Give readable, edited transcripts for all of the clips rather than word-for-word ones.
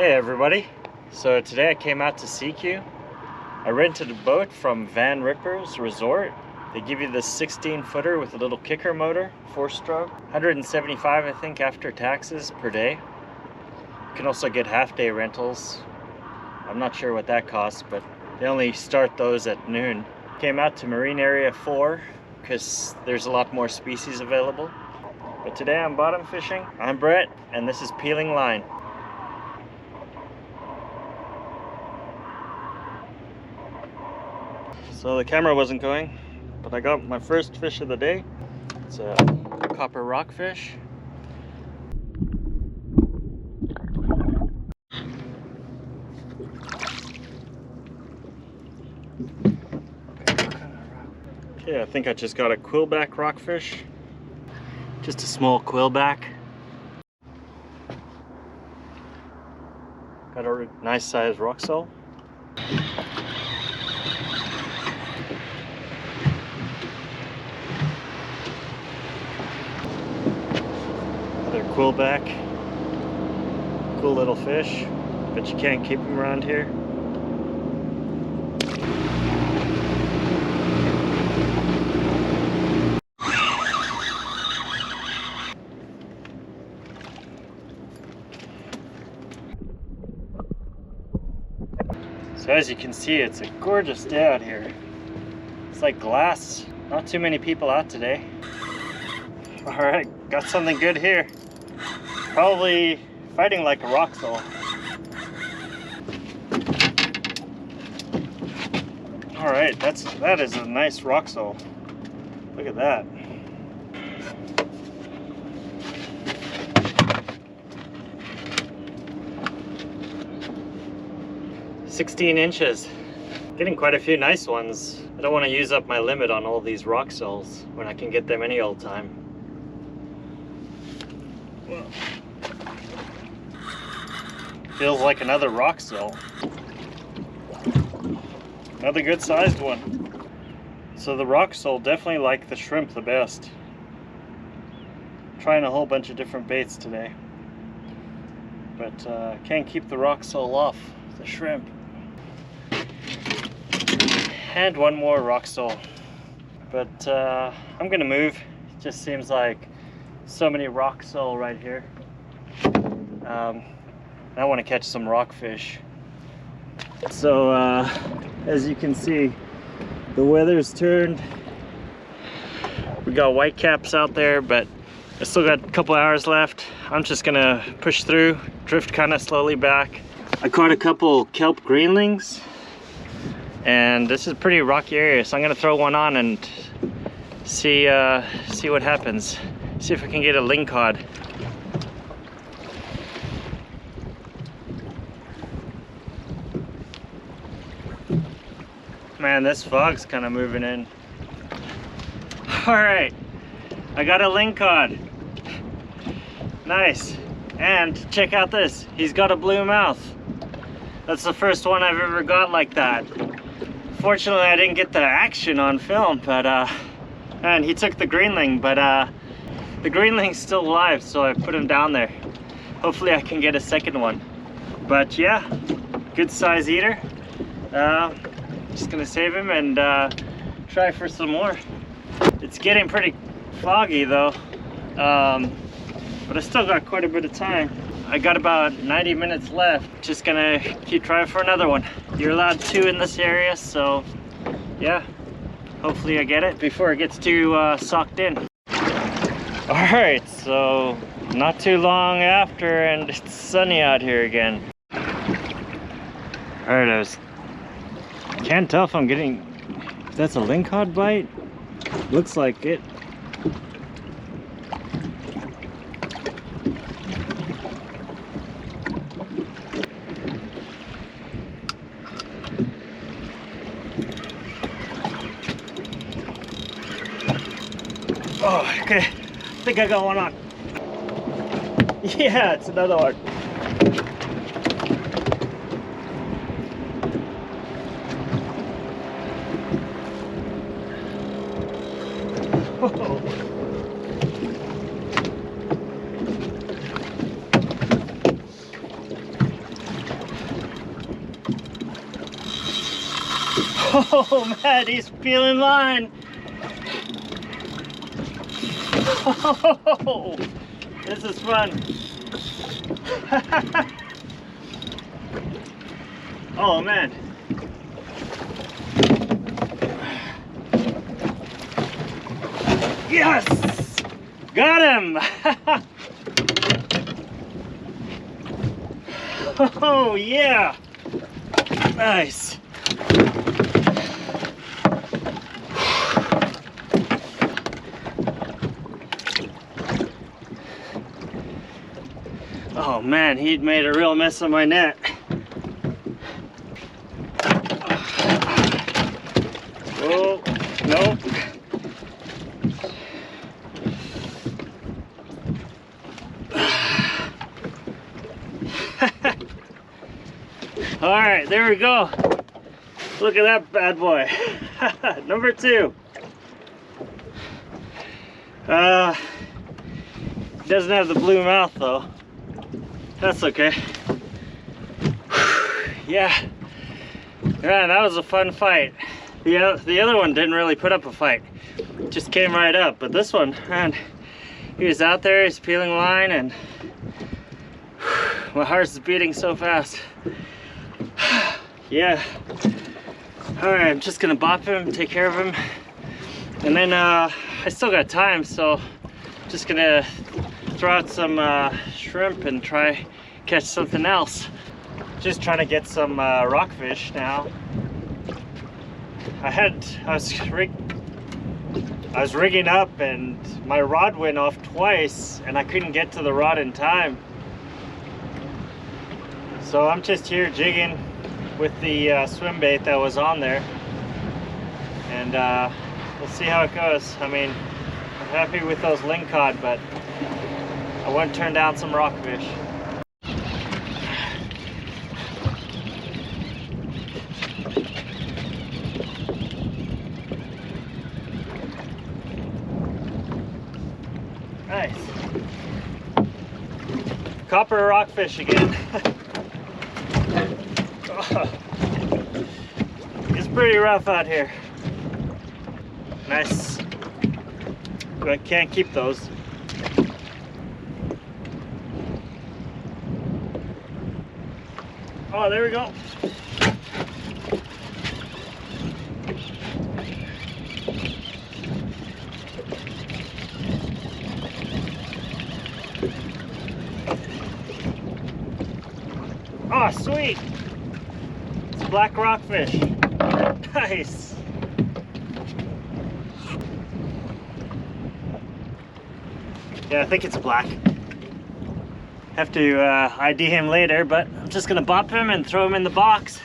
Hey everybody, so today I came out to Sekiu. I rented a boat from Van Ripper's Resort. They give you this 16-footer with a little kicker motor, 4-stroke, 175 I think after taxes per day. You can also get half-day rentals. I'm not sure what that costs, but they only start those at noon. Came out to Marine Area 4 because there's a lot more species available. But today I'm bottom fishing. I'm Brett and this is Peeling Line. So the camera wasn't going, but I got my first fish of the day. It's a copper rockfish. Okay, I think I just got a quillback rockfish. Just a small quillback. Got a nice sized rock sole. Quillback, cool little fish, but you can't keep them around here. So as you can see, it's a gorgeous day out here. It's like glass. Not too many people out today. All right, got something good here. Probably fighting like a rock sole. All right, that is a nice rock sole. Look at that. "16 inches. Getting quite a few nice ones. I don't want to use up my limit on all these rock soles when I can get them any old time. Whoa. Feels like another rock sole. Another good sized one. So the rock sole definitely like the shrimp the best. Trying a whole bunch of different baits today, but can't keep the rock sole off the shrimp. And one more rock sole, but I'm gonna move. It just seems like so many rock sole right here. I want to catch some rockfish. So as you can see, the weather's turned. We got whitecaps out there, but I still got a couple hours left. I'm just gonna push through, drift kind of slowly back. I caught a couple kelp greenlings, and this is a pretty rocky area, so I'm gonna throw one on and see what happens. See if I can get a Lingcod. Man, this fog's kind of moving in. All right, I got a Lingcod. Nice. And check out this. He's got a blue mouth. That's the first one I've ever got like that. Fortunately, I didn't get the action on film, but and he took the greenling, but the greenling's still alive, so I put him down there. Hopefully I can get a second one. But yeah, good size eater. Just gonna save him and try for some more. It's getting pretty foggy though, but I still got quite a bit of time. I got about 90 minutes left. Just gonna keep trying for another one. You're allowed 2 in this area, so yeah, hopefully I get it before it gets too socked in. All right, so not too long after, and it's sunny out here again. All right, can't tell if I'm getting, if that's a Lingcod bite. Looks like it. Oh, okay. I think I got one on. Yeah, it's another one. Oh man, he's peeling line. Oh, this is fun. Oh man. Yes! Got him! Oh yeah! Nice. Oh man, he'd made a real mess of my net. Oh, nope. All right, there we go. Look at that bad boy. Number 2. Doesn't have the blue mouth though. That's okay. Yeah. Man, that was a fun fight. The other one didn't really put up a fight. Just came right up. But this one, man, he was out there, he's peeling line, and my heart is beating so fast. Yeah. Alright, I'm just gonna bop him, take care of him. And then I still got time, so I'm just gonna throw out some shrimp and try catch something else. Just trying to get some rockfish now. I was rigging up and my rod went off twice and I couldn't get to the rod in time. So I'm just here jigging with the swim bait that was on there, and we'll see how it goes. I mean, I'm happy with those Lingcod, but I want to turn down some rockfish. Nice. Copper rockfish again. It's pretty rough out here. Nice. But I can't keep those. Oh, there we go. Oh, sweet. It's black rockfish. Nice. Yeah, I think it's black. Have to ID him later, but I'm just gonna bop him and throw him in the box.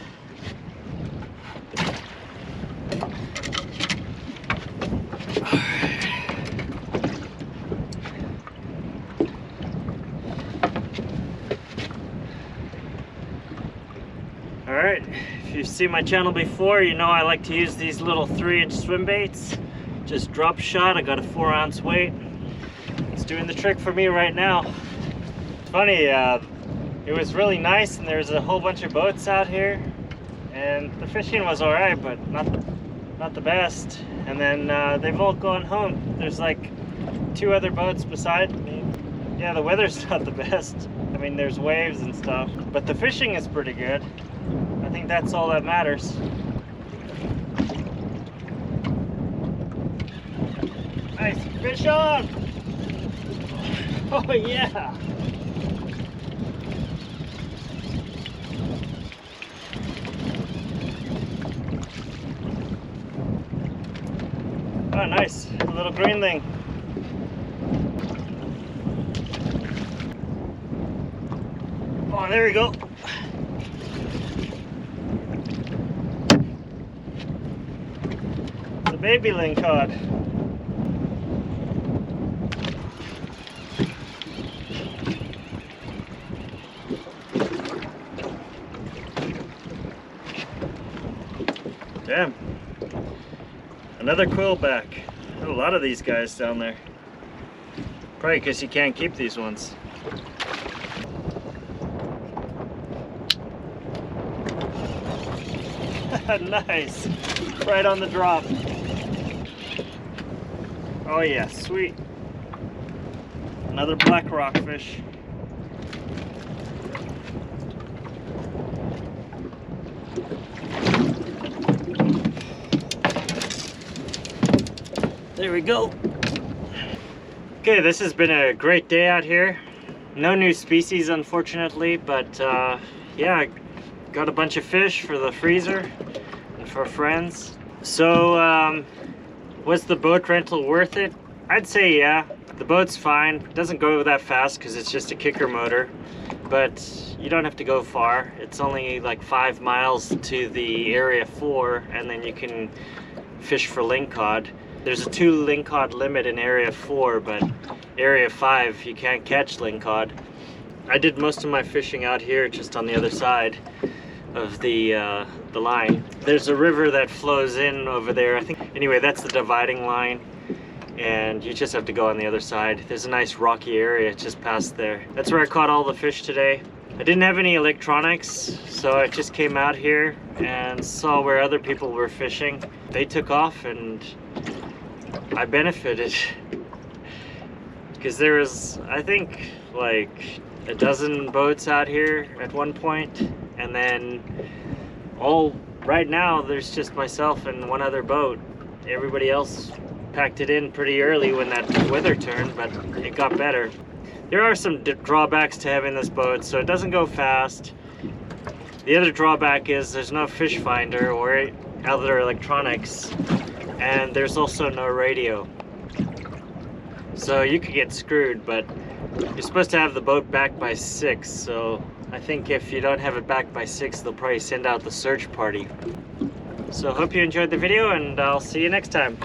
Alright, if you've seen my channel before, you know I like to use these little 3-inch swim baits. Just drop shot, I got a 4-ounce weight. It's doing the trick for me right now. It's funny, it was really nice and there's a whole bunch of boats out here. And the fishing was alright, but not the best. And then they've all gone home. There's like 2 other boats beside me. Yeah, the weather's not the best. I mean, there's waves and stuff, but the fishing is pretty good. I think that's all that matters. Nice, fish on! Oh yeah! Oh nice, a little greenling. Oh, there we go. The baby Lingcod. Damn. Another quillback. There's a lot of these guys down there. Probably because you can't keep these ones. Nice. Right on the drop. Oh yeah, sweet. Another black rockfish. There we go. Okay, this has been a great day out here. No new species, unfortunately, but yeah, got a bunch of fish for the freezer and for friends. So, was the boat rental worth it? I'd say yeah. The boat's fine. It doesn't go that fast because it's just a kicker motor, but you don't have to go far. It's only like 5 miles to the area 4, and then you can fish for lingcod. There's a 2 lingcod limit in area 4, but area 5 you can't catch lingcod. I did most of my fishing out here, just on the other side of the line. There's a river that flows in over there, I think. Anyway, that's the dividing line, and you just have to go on the other side. There's a nice rocky area just past there. That's where I caught all the fish today. I didn't have any electronics, so I just came out here and saw where other people were fishing. They took off and I benefited, because there was, I think, like a dozen boats out here at one point, and then right now there's just myself and one other boat. Everybody else packed it in pretty early when that weather turned, but it got better. There are some drawbacks to having this boat, so it doesn't go fast. The other drawback is there's no fish finder or other electronics, and there's also no radio. So you could get screwed, but you're supposed to have the boat back by 6, so I think if you don't have it back by 6, they'll probably send out the search party. So hope you enjoyed the video, and I'll see you next time.